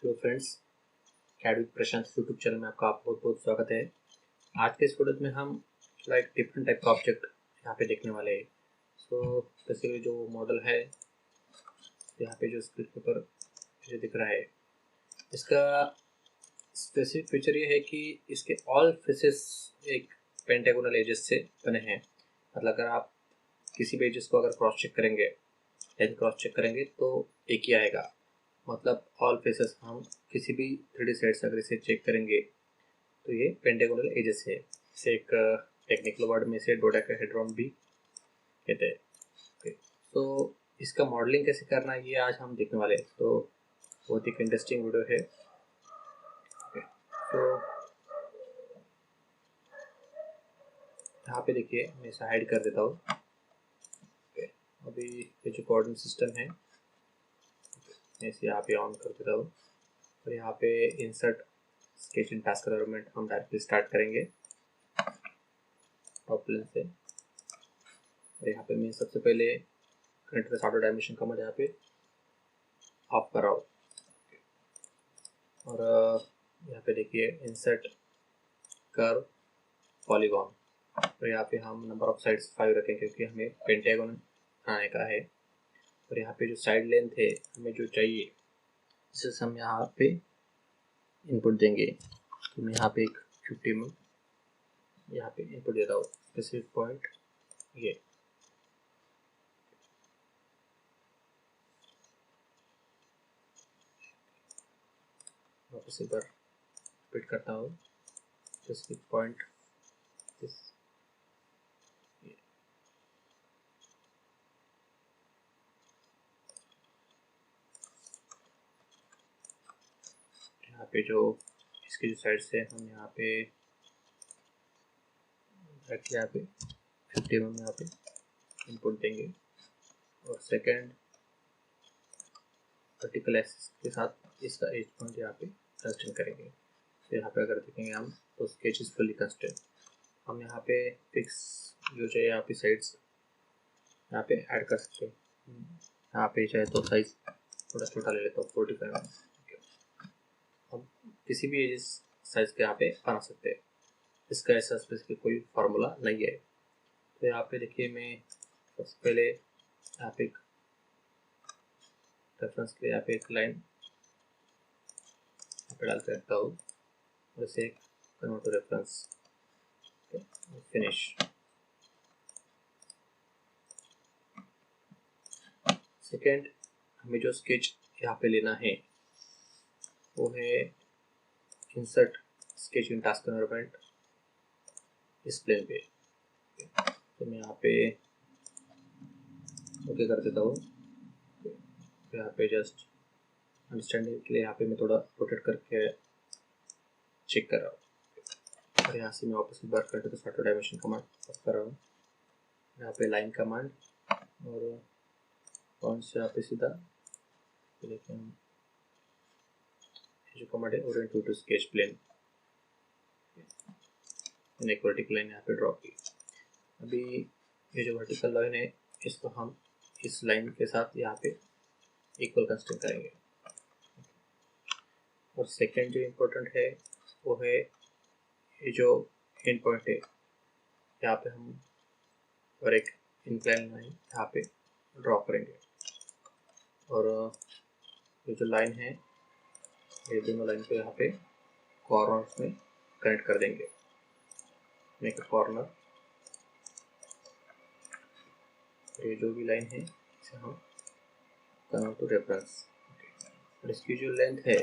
Hello friends, CAD with Prashant YouTube channel में आपका बहुत बहुत स्वागत है। आज के इस वीडियो में हम डिफरेंट टाइप का ऑब्जेक्ट यहाँ पे देखने वाले हैं। सो बेसिकली जो मॉडल है यहाँ पे जो स्क्रीन के ऊपर मुझे दिख रहा है, इसका स्पेसिफिक फीचर ये है कि इसके ऑल फेसेस एक पेंटागोनल एजेस से बने हैं। मतलब अगर आप किसी भी एजेस को अगर क्रॉस चेक करेंगे, लेंथ क्रॉस चेक करेंगे तो एक ही आएगा। मतलब ऑल फेसेस हम किसी भी 3D सेट से अगर इसे चेक करेंगे तो ये पेंटागोनल एजेस है। इसे एक टेक्निकल वर्ड में इसे डोडेकाहेड्रॉन भी कहते हैं। ओके, तो इसका मॉडलिंग कैसे करना है ये आज हम देखने वाले हैं। तो बहुत ही इंटरेस्टिंग वीडियो है। ओके, तो यहाँ पे देखिए मैं इसे हाइड कर देता हूँ। ओके, अभी ये जो कोऑर्डिनेट सिस्टम है मैं इसे यहाँ पे ऑन कर देता हूँ और यहाँ पे insert sketch in task environment हम डायरेक्टली स्टार्ट करेंगे टॉप प्लेन से। और यहाँ पे मैं सबसे पहले कंटिन्यूअस ऑटो डायमेंशन कमांड यहाँ पे ऑफ कर रहा हूँ। और यहाँ पे देखिए इंसर्ट कर्व पॉलीगॉन, तो यहाँ पे हम नंबर ऑफ साइड्स 5 रखें क्योंकि हमें पेंटागन बनाने का है। और यहाँ पे जो साइड लेंथ है हमें जो चाहिए जिसे हम यहाँ पे इनपुट देंगे। तो मैं यहाँ पे एक 50 mm यहाँ पे इनपुट देता हूँ। स्पेसिफिक पॉइंट ये वापस एक बार रिपीट करता हूँ। स्पेसिफिक पॉइंट दिस यहाँ पे जो इसकी जो साइड से हम यहाँ पे यहाँ पे 50 mm यहाँ पे इनपुट देंगे और सेकेंड वर्टिकल एक्सिस के साथ इसका एज पॉइंट यहाँ पे कंस्ट्रेंट करेंगे। तो यहाँ पे अगर देखेंगे हम तो स्केच इज फुली कंस्ट्रेंट। हम यहाँ पे फिक्स जो चाहिए यहाँ पे साइड्स यहाँ पे ऐड कर सकते हैं। यहाँ पे चाहे तो साइज थोड़ा छोटा ले लेता हूँ 45 mm। हम किसी भी एज साइज के यहाँ पे बना सकते हैं। इसका ऐसा स्पेसिफिक कोई फार्मूला नहीं है। तो यहाँ पे देखिए मैं सबसे पहले यहाँ पे रेफरेंस के लिए यहाँ पे एक लाइन यहाँ पे डाल के रखता हूँ और इसे convert to reference, finish. Second हमें जो स्केच यहाँ पे लेना है वो है insert sketch in task environment इस प्लेन पे। तो मैं यहाँ पे ओके कर देता हूँ। तो यहाँ पे जस्ट अंडरस्टैंडिंग के लिए यहाँ पे मैं थोड़ा रोटेट करके चेक कर रहा हूँ। और यहाँ से मैं वापस एक बार करके तो ऑटो डायमेंशन कमांड कर रहा हूँ। यहाँ पे लाइन कमांड और कौन से यहाँ पे सीधा देखिए हम जो कमांड है ओरिएंट टू स्केच प्लेन, मैंने एक वर्टिकल लाइन यहाँ पे ड्रॉ की। अभी ये जो वर्टिकल लाइन है इसको हम इस लाइन के साथ यहाँ पे इक्वल कंस्ट्रक्ट करेंगे। और सेकेंड जो इम्पोर्टेंट है वो है ये जो एंड पॉइंट है यहाँ पे हम और एक इंक्लाइन लाइन यहाँ पे ड्रॉ करेंगे। और ये जो लाइन है ये दोनों लाइन को यहाँ पे कॉर्नर्स में कनेक्ट कर देंगे। मेक अ कॉर्नर, ये जो भी लाइन है इसे हम कन्वर्ट टू रेफरेंस। और इसकी जो लेंथ है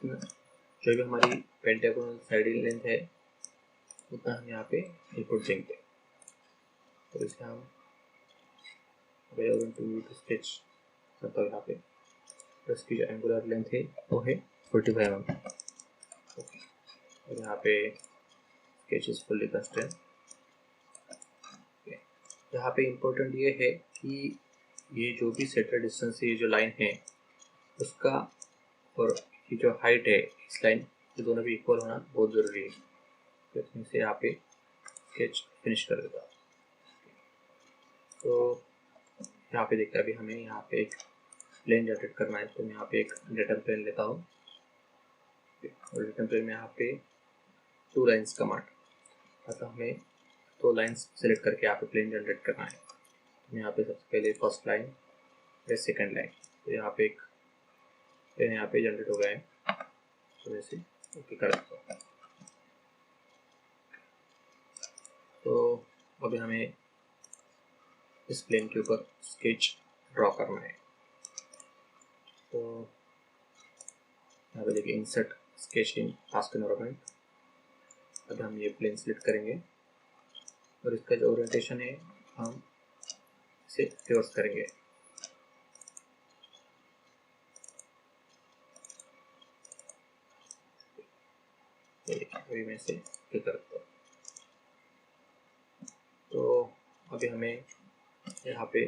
जो भी हमारी पेंटागोनल साइड लेंथ है उतना हम यहाँ पे इनपुट देंगे। तो इसे हम टू स्केच करता हूँ यहाँ पे। तो इसकी जो एंगुलर लेंथ है वो है 45 mm। और यहाँ पे स्केच इज फुल्ली कंस्ट्रेंट। यहाँ पे इम्पोर्टेंट ये है कि ये जो भी सेंटर डिस्टेंस ये जो लाइन है उसका और ये जो हाइट है इस लाइन ये दोनों भी इक्वल होना बहुत ज़रूरी है। तो इसमें से यहाँ पे स्केच फिनिश कर देता। तो यहाँ पे देखते हैं अभी हमें यहाँ पे एक प्लेन जनरेट करना है। तो मैं यहाँ पे एक डेटा प्लेन लेता हूँ और रिटर्न प्लेन में यहाँ पे 2 लाइन्स कमांड, अतः हमें 2 लाइन्स सेलेक्ट करके यहाँ पे प्लेन जनरेट करना है। तो यहाँ पे सबसे पहले फर्स्ट लाइन फिर सेकेंड लाइन, तो यहाँ पे एक प्लेन यहाँ पे जनरेट हो गया है, तो वैसे ओके कर देता हूँ। तो अभी हमें इस प्लेन के ऊपर स्केच ड्रॉ करना है। तो यहाँ पे देखिए insert sketch in task environment. अब हम ये प्लेन सिलेक्ट करेंगे और इसका जो ओरिएंटेशन है हम इसे रिवर्स करेंगे। अभी मैं इसे क्लिक करता हूँ। तो अभी हमें यहाँ पे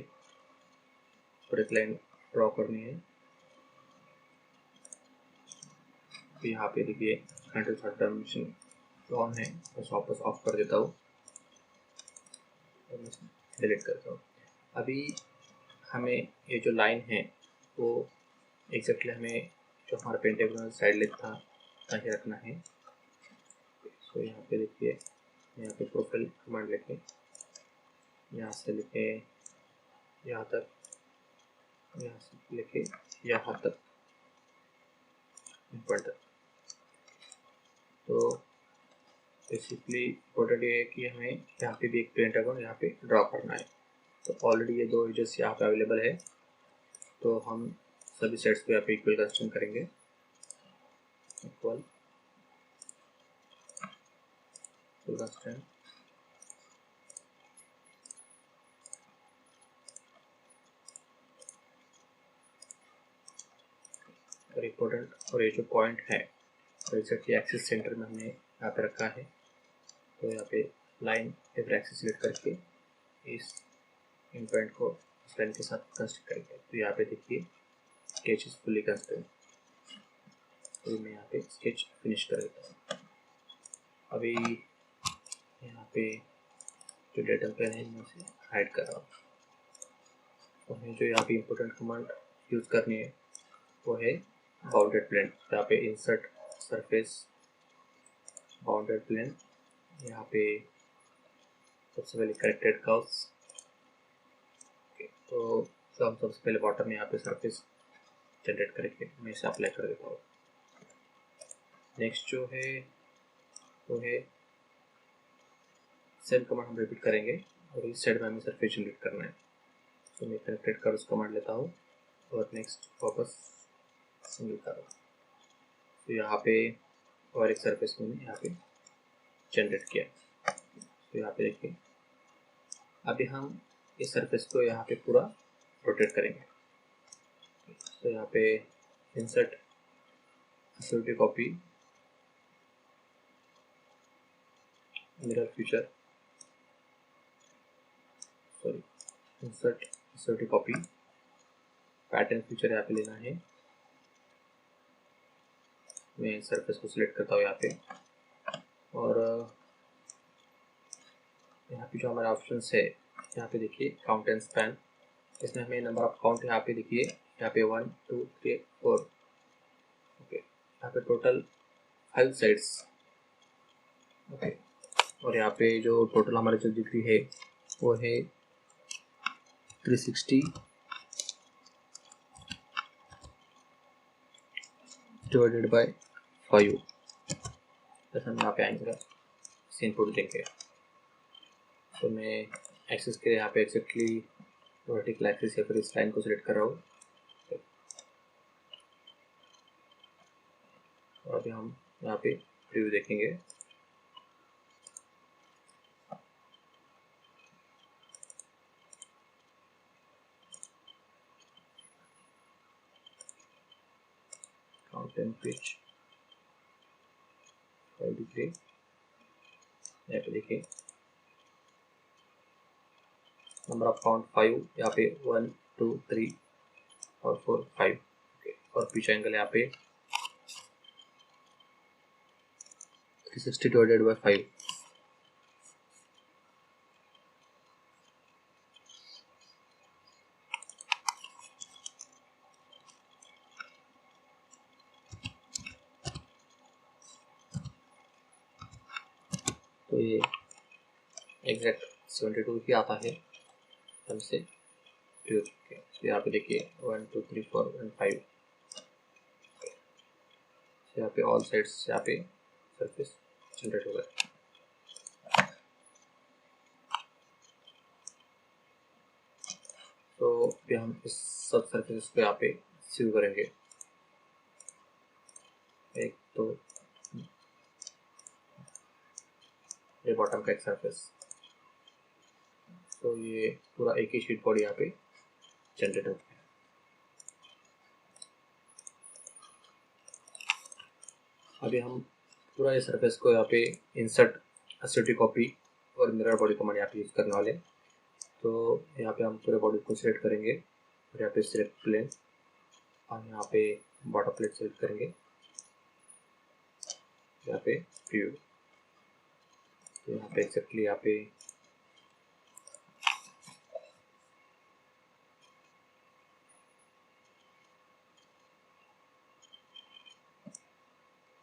एक लाइन ड्रॉ करनी है। तो यहाँ पे देखिए कंट्रोल थर्ड डायमेंशन ऑन है, बस वापस ऑफ कर देता हूँ और डिलीट करता हूँ। अभी हमें ये जो लाइन है वो एग्जैक्टली हमें जो हमारा पेंटागोनल साइड लेग था वहीं रखना है। तो यहाँ पे देखिए यहाँ पे प्रोफाइल कमांड लेके यहाँ से लेके यहाँ तक, यहाँ से लेके यहाँ तक ऊपर तक। तो बेसिकली इम्पोर्टेंट ये है कि हमें यहाँ पे भी एक पेंटागन यहाँ पे ड्रॉ करना है। तो ऑलरेडी ये 2 एजेस यहाँ पे अवेलेबल है, तो हम सभी सेट्स को यहाँ पे इक्वल कंस्ट्रक्ट करेंगे। इक्वल कंस्ट्रक्ट और इम्पोर्टेंट, और ये जो पॉइंट है तो एग्जैक्टली एक्सिस सेंटर में हमने यहाँ पे रखा है। तो यहाँ पे लाइन एवरी एक्सिस सिलेक्ट करके इस इन पॉइंट को इस लाइन के साथ कंस्ट्रक्ट करेंगे। तो यहाँ पे देखिए स्केच इज फुली कंस्ट्रक्ट। तो मैं यहाँ पे स्केच फिनिश कर देता हूँ। अभी यहाँ पे जो डेटा प्लेन है मैं उसे हाइड कर रहा हूँ। तो हमें जो यहाँ पे इम्पोर्टेंट कमांड यूज़ करनी है वो है बाउंडेड प्लेन। यहाँ पे इंसर्ट सरफेस बाउंडेड प्लेन, यहाँ पे सबसे पहले करेक्टेड कर्व्स। तो हम सबसे पहले बॉटम में यहाँ पे सरफेस जनरेट करेंगे, मैं इसे अप्लाई कर देता हूँ। नेक्स्ट जो है वो है सेम कमांड हम रिपीट करेंगे और इस साइड में हमें सरफेस जनरेट करना है। तो मैं करेक्टेड कर्व्स कमांड लेता हूँ और नेक्स्ट वापस सिंगल कर्व। तो यहाँ पे और एक सरफेस मैंने यहाँ पे जनरेट किया। तो यहाँ पे देखिए अभी हम इस सरफेस को यहाँ पे पूरा रोटेट करेंगे। तो यहाँ पे insert security copy mirror feature, sorry insert security copy pattern feature यहाँ पे लेना है। मैं सरफेस को सिलेक्ट करता हूँ यहाँ पे और यहाँ पे जो हमारे ऑप्शंस है यहाँ पे देखिए काउंट एंड स्पैन। इसमें हमें नंबर ऑफ काउंट यहाँ पे देखिए यहाँ पे 1 2 3 4 ओके, यहाँ पे टोटल 5 साइड्स ओके। और यहाँ पे जो टोटल हमारी जो डिग्री है वो है 360 डिवाइडेड बाय 5। जैसे हम यहाँ पे आएंगे इनपुट देंगे। तो मैं एक्सेस के लिए यहाँ पे एक्जेक्टली वर्टिकल एक्सिस या फिर इस लाइन को सिलेक्ट कर रहा हूँ। और अभी हम यहाँ पे प्रीव्यू देखेंगे। काउंट एंड पिच 5 डिग्री, यहाँ पे देखिए नंबर ऑफ काउंट 5, यहाँ पे 1 2 3 और 4 5 ओके। और पिच एंगल यहाँ पे 360 डिवाइडेड बाय 5। तो ये एग्जैक्ट 72 ही आता है हमसे। तो यहाँ पे देखिए 1 2 3 4 एंड 5, यहाँ पे ऑल साइड्स यहाँ पे सरफेस जनरेट हो गया। तो अभी हम इस सब सरफेस को यहाँ पे सीव करेंगे। एक तो ये बॉटम का एक सरफेस, तो ये पूरा एक ही शीट बॉडी यहाँ पे जनरेट हो गया। अभी हम पूरा ये सरफेस को यहाँ पे इंसर्ट एसटीटी कॉपी और मिरर बॉडी कमांड यहाँ पे यूज करने वाले। तो यहाँ पे हम पूरे बॉडी को सिलेक्ट करेंगे और यहाँ पे सिलेक्ट प्लेन और यहाँ पे बॉटम प्लेट सिलेक्ट करेंगे, यहाँ पे व्यू। तो यहाँ पे एक्जेक्टली यहाँ पे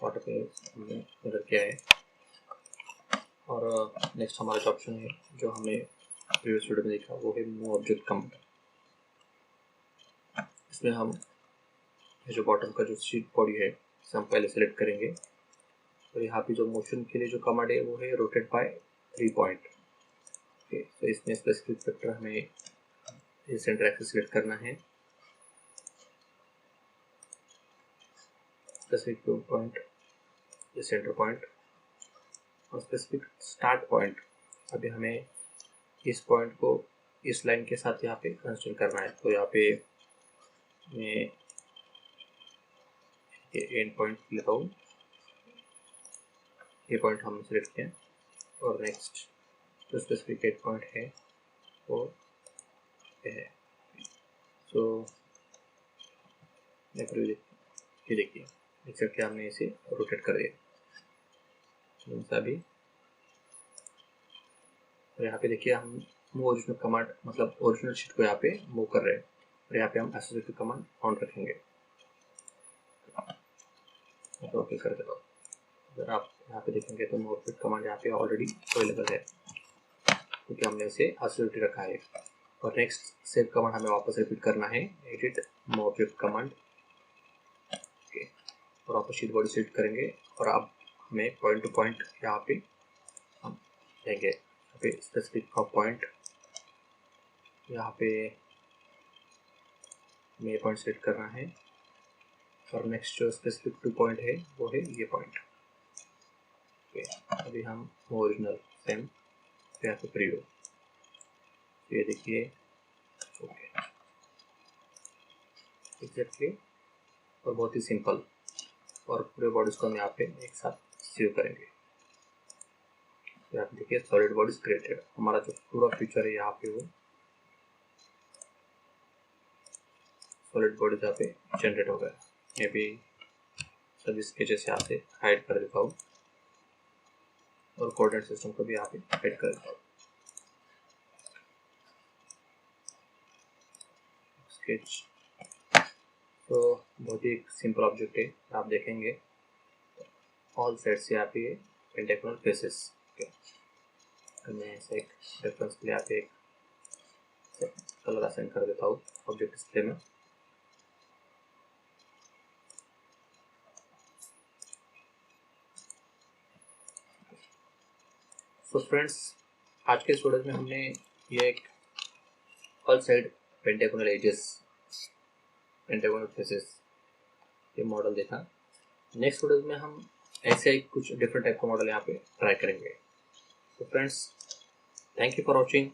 बॉटम प्लेट हमने मिरर किया है। और नेक्स्ट हमारा जो ऑप्शन है जो हमने प्रीवियस वीडियो में देखा वो है मूव ऑब्जेक्ट कमांड। इसमें हम जो बॉटम का जो शीट बॉडी है इसे हम पहले सेलेक्ट करेंगे और यहाँ पे जो मोशन के लिए जो कमांड है वो है रोटेट बाय 3 पॉइंट। ओके, तो इसमें स्पेसिफिक वेक्टर हमें ये सेंटर एक्सिस सेलेक्ट करना है, स्पेसिफिक पॉइंट ये सेंटर पॉइंट और स्पेसिफिक स्टार्ट पॉइंट। अभी हमें इस पॉइंट को इस लाइन के साथ यहाँ पे कंसिडर करना है। तो यहाँ पे मैं ये एंड पॉइंट लेता हूँ, ये पॉइंट हम सिलेक्ट किया और नेक्स्ट जो स्पेसिफिक एंड पॉइंट है वो ये है। सो ये देखिए एक्सेप्ट हमने इसे रोटेट कर दिया अभी। और यहाँ पे देखिए हम मूव ओरिजिनल कमांड मतलब ओरिजिनल शीट को यहाँ पे मूव कर रहे हैं और यहाँ पे हम एसोसिएटेड कमांड ऑन रखेंगे। तो ओके कर देता हूँ। अगर आप यहाँ पे देखेंगे तो मूव ऑब्जेक्ट कमांड यहाँ पे ऑलरेडी अवेलेबल है क्योंकि हमने इसे एसोसिएटेड रखा है। और नेक्स्ट सेव कमांड हमें वापस रिपीट करना है, edit move object command. Okay, और वापस शीट बॉडी सेलेक्ट करेंगे और अब हमें पॉइंट टू पॉइंट यहाँ पे हम देंगे। यहाँ पे स्पेसिफिक का पॉइंट यहाँ पे हमें पॉइंट सेलेक्ट करना है और नेक्स्ट जो स्पेसिफिक 2 पॉइंट है वो है ये पॉइंट। ओके, अभी हम ओरिजिनल सेम यहाँ पे प्रीव्यू, ये देखिए ओके एग्जैक्टली और बहुत ही सिंपल। और पूरे बॉडीज को हम यहाँ पे एक साथ सेव करेंगे। यहाँ पे देखिए सॉलिड बॉडीज क्रिएटेड, हमारा जो पूरा फीचर है यहाँ पे वो सॉलिड बॉडीज यहाँ पे जनरेट हो गया। मैं भी सभी स्केचेस यहाँ से हाइड कर देता हूँ और कोऑर्डिनेट सिस्टम को भी यहाँ पे हाइड कर देता हूँ। स्केच तो बहुत ही सिंपल ऑब्जेक्ट है, आप देखेंगे ऑल साइड्स यहाँ पे पेंटागोनल फेसेस। मैं इसे एक रेफरेंस के लिए यहाँ पे एक कलर असाइन कर देता हूँ ऑब्जेक्ट डिस्प्ले में। सो फ्रेंड्स, आज के स्टूडेंट में हमने ये एक all side pentagonal edges pentagonal faces ये मॉडल देखा। नेक्स्ट वीडियो में हम ऐसे ही कुछ डिफरेंट टाइप का मॉडल यहाँ पे ट्राई करेंगे। तो friends, thank you for watching.